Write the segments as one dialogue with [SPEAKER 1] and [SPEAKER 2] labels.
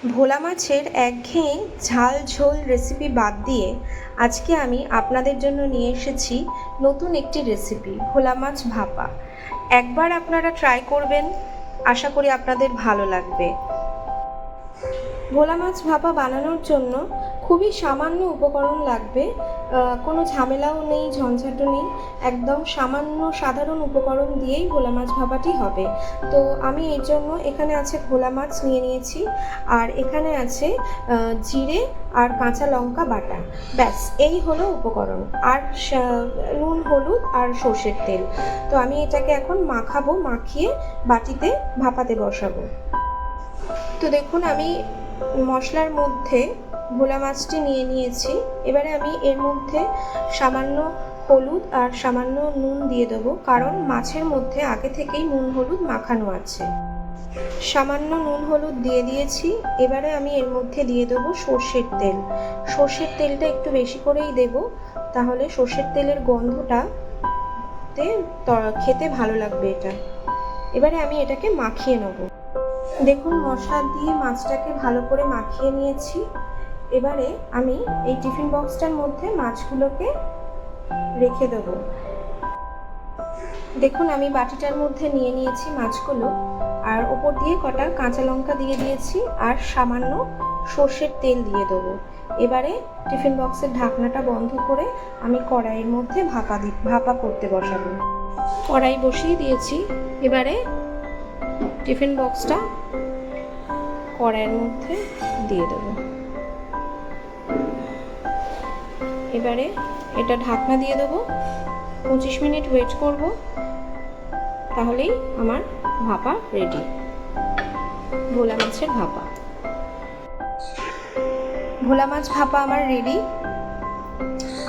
[SPEAKER 1] ভোলা মাছের একঘেয়ে ঝাল ঝোল রেসিপি বাদ দিয়ে আজকে আমি আপনাদের জন্য নিয়ে এসেছি নতুন একটি রেসিপি, ভোলা মাছ ভাপা। একবার আপনারা ট্রাই করবেন, আশা করি আপনাদের ভালো লাগবে। ভোলা মাছ ভাপা বানানোর জন্য খুবই সামান্য উপকরণ লাগবে, কোনো ঝামেলাও নেই, ঝঞ্ঝাটও নেই। একদম সামান্য সাধারণ উপকরণ দিয়েই ভোলা মাছ ভাপাটি হবে। তো আমি এর জন্য এখানে আছে ভোলা মাছ নিয়ে নিয়েছি, আর এখানে আছে জিরে আর কাঁচা লঙ্কা বাটা। ব্যাস, এই হলো উপকরণ। আর নুন, হলুদ আর সর্ষের তেল। তো আমি এটাকে এখন মাখাবো, মাখিয়ে বাটিতে ভাপাতে বসাবো। তো দেখুন, আমি মশলার মধ্যে ভোলা মাছটি নিয়ে নিয়েছি। এবারে আমি এর মধ্যে সামান্য হলুদ আর সামান্য নুন দিয়ে দেবো, কারণ মাছের মধ্যে আগে থেকেই নুন হলুদ মাখানো আছে। সামান্য নুন হলুদ দিয়ে দিয়েছি। এবারে আমি এর মধ্যে দিয়ে দেবো সর্ষের তেল। সর্ষের তেলটা একটু বেশি করেই দেব, তাহলে সর্ষের তেলের গন্ধটাতে খেতে ভালো লাগবে এটা। এবারে আমি এটাকে মাখিয়ে নেব। দেখুন, মশলা দিয়ে মাছটাকে ভালো করে মাখিয়ে নিয়েছি। এবারে আমি এই টিফিন বক্সটার মধ্যে মাছগুলোকে রেখে দেব। দেখুন, আমি বাটিটার মধ্যে নিয়ে নিয়েছি মাছগুলো, আর ওপর দিয়ে কটা কাঁচা লঙ্কা দিয়ে দিয়েছি, আর সামান্য সর্ষের তেল দিয়ে দেবো। এবারে টিফিন বক্সের ঢাকনাটা বন্ধ করে আমি কড়াইয়ের মধ্যে ভাপা করতে বসাবো। কড়াই বসিয়ে দিয়েছি। এবারে টিফিন বক্সটা কড়াইয়ের মধ্যে দিয়ে দেবো। এবারে এটা ঢাকনা দিয়ে দেবো, 25 মিনিট ওয়েট করব, তাহলেই আমার ভাপা রেডি, ভোলা মাছের ভাপা। ভোলা মাছ ভাপা আমার রেডি।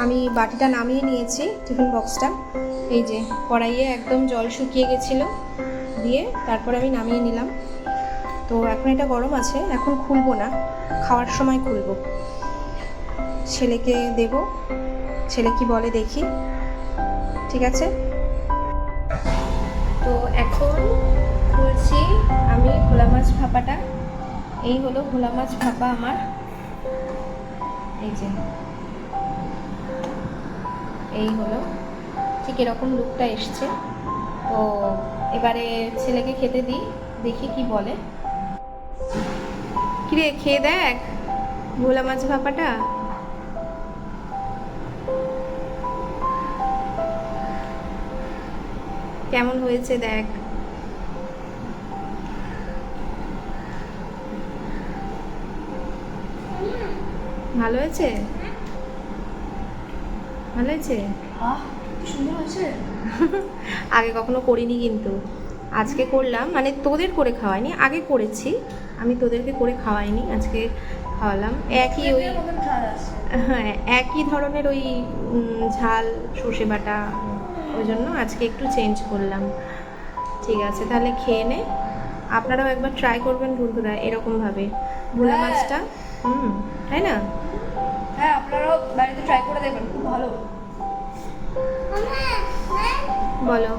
[SPEAKER 1] আমি বাটিটা নামিয়ে নিয়েছি, টিফিন বক্সটা এই যে কড়াইয়ে একদম জল শুকিয়ে গেছিলো, দিয়ে তারপর আমি নামিয়ে নিলাম। তো এখন এটা গরম আছে, এখন খুলবো না, খাওয়ার সময় খুলবো। ছেলেকে দেব, ছেলে কি বলে দেখি। ঠিক আছে, তো এখন খুলছি আমি ভোলা মাছ ভাপাটা। এই হলো ভোলা মাছ ভাপা আমার, এই যে এই হলো, ঠিক এরকম লুকটা এসছে। তো এবারে ছেলেকে খেতে দিই, দেখি কি বলে। কিরে, খেয়ে দেখ ভোলা মাছ ভাপাটা। কেমন হয়েছে দেখ। ভালো হয়েছে? ভালো হয়েছে?
[SPEAKER 2] সুন্দর হয়েছে।
[SPEAKER 1] আগে কখনো করিনি, কিন্তু আজকে করলাম। মানে তোদের করে খাওয়াইনি, আগে করেছি আমি, তোদেরকে করে খাওয়াইনি, আজকে খাওয়ালাম। একই ওই, হ্যাঁ, একই ধরনের ওই ঝাল সর্ষে বাটা, ওই জন্য আজকে একটু চেঞ্জ করলাম। ঠিক আছে, তাহলে খেয়ে নে। আপনারাও একবার ট্রাই করবেন বন্ধুরা এরকমভাবে ভোলা মাছটা। তাই না?
[SPEAKER 2] হ্যাঁ, আপনারাও বাড়িতে ট্রাই করে দেখবেন, খুব ভালো।
[SPEAKER 1] বলো,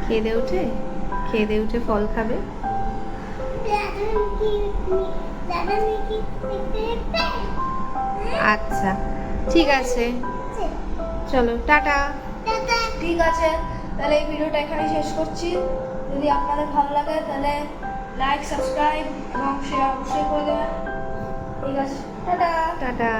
[SPEAKER 1] খেয়ে দিয়ে উঠে ফল খাবে। আচ্ছা, ঠিক আছে, চলো টাটা।
[SPEAKER 2] ঠিক আছে, তাহলে এই ভিডিওটা এখানে শেষ করছি। যদি আপনাদের ভালো লাগে তাহলে লাইক, সাবস্ক্রাইব এবং শেয়ার অবশ্যই করে দেবেন। ঠিক আছে, টাটা।
[SPEAKER 1] টাটা।